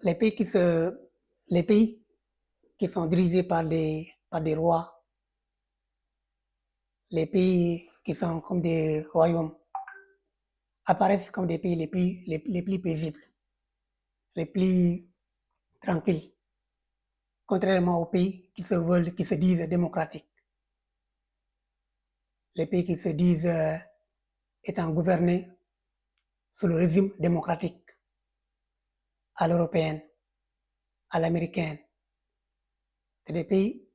les pays qui se, les pays qui sont dirigés par des rois, les pays qui sont comme des royaumes, apparaissent comme des pays les plus paisibles, les plus tranquilles, contrairement aux pays qui se veulent, qui se disent démocratiques. Les pays qui se disent étant gouvernés sous le régime démocratique, à l'européenne, à l'américaine. C'est des pays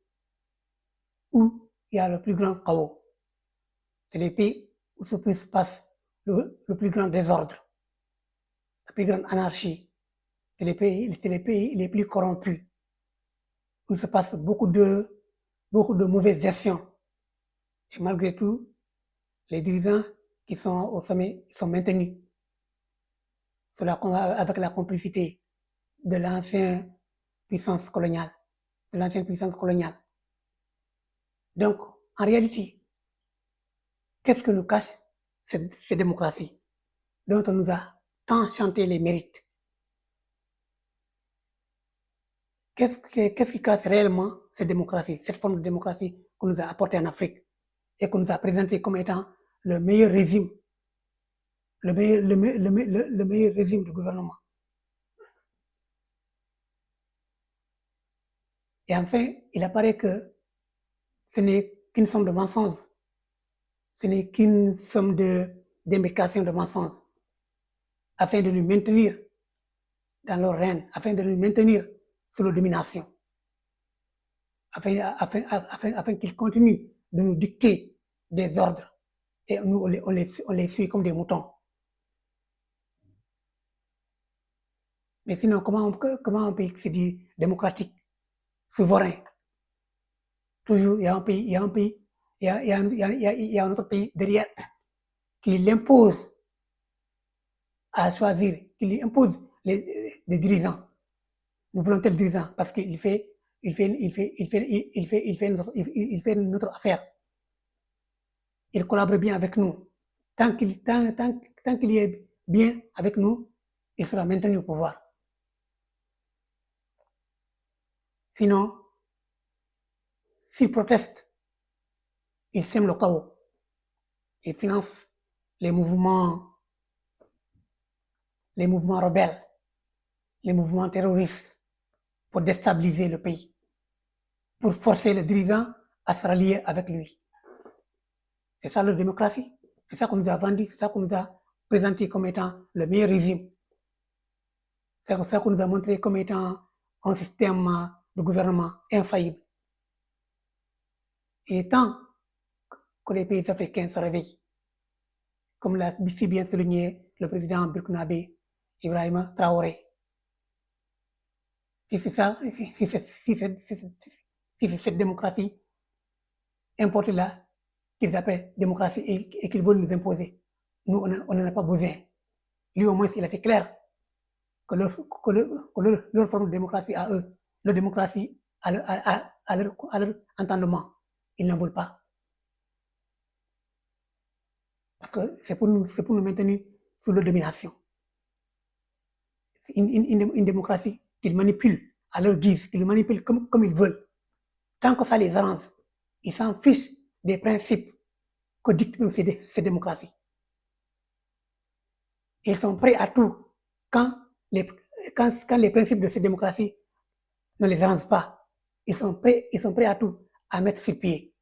où il y a le plus grand chaos. C'est les pays où se passe le plus grand désordre, la plus grande anarchie. C'est les pays les plus corrompus, où il se passe beaucoup de mauvaises gestions. Et malgré tout, les dirigeants qui sont au sommet sont maintenus avec la complicité de l'ancienne puissance coloniale. Donc, en réalité, qu'est-ce que nous cache cette démocratie dont on nous a tant chanté les mérites? Qu'est-ce qui cache réellement cette démocratie, cette forme de démocratie qu'on nous a apportée en Afrique et qu'on nous a présenté comme étant le meilleur régime, le meilleur régime de gouvernement? Et enfin, il apparaît que ce n'est qu'une somme de mensonges, ce n'est qu'une somme d'imbrication de mensonges, afin de nous maintenir dans leur règne, afin de nous maintenir sous leur domination, afin qu'ils continuent de nous dicter des ordres, et nous, on les suit comme des moutons. Mais sinon, comment un pays qui se dit démocratique, souverain, toujours, il y a un autre pays derrière qui l'impose à choisir, qui lui impose les dirigeants. Nous voulons tel dirigeant parce qu'il fait notre affaire. Il collabore bien avec nous. Tant qu'il est bien avec nous, il sera maintenu au pouvoir. Sinon, s'il proteste, il sème le chaos. Il finance les mouvements rebelles, les mouvements terroristes pour déstabiliser le pays, pour forcer le dirigeant à se rallier avec lui. C'est ça la démocratie. C'est ça qu'on nous a vendu, c'est ça qu'on nous a présenté comme étant le meilleur régime. C'est ça qu'on nous a montré comme étant un système de gouvernement infaillible. Il est temps que les pays africains se réveillent. Comme l'a si bien souligné le président burkinabé Ibrahima Traoré. Si c'est ça, si c'est cette démocratie importée là qu'ils appellent démocratie et qu'ils veulent nous imposer, nous, on n'en a pas besoin. Lui, au moins, il a été clair que leur forme de démocratie à eux, leur démocratie à leur entendement, ils n'en veulent pas. Parce que c'est pour nous maintenir sous leur domination. Une démocratie qu'ils manipulent à leur guise, qu'ils manipulent comme ils veulent. Tant que ça les arrange, ils s'en fichent des principes que dictent même ces démocraties. Ils sont prêts à tout quand les principes de ces démocraties ne les arrangent pas. Ils sont prêts à tout à mettre sur pied.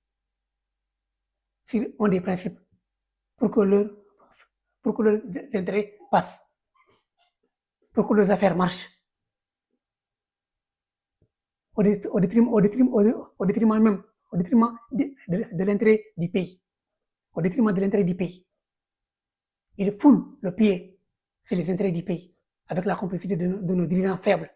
S'ils ont des principes pour que leurs intérêts passent, pour que leurs affaires marchent. Au détriment même, au détriment de l'intérêt du pays. Au détriment de l'intérêt du pays. Ils foulent le pied sur les intérêts du pays, avec la complicité de nos dirigeants faibles.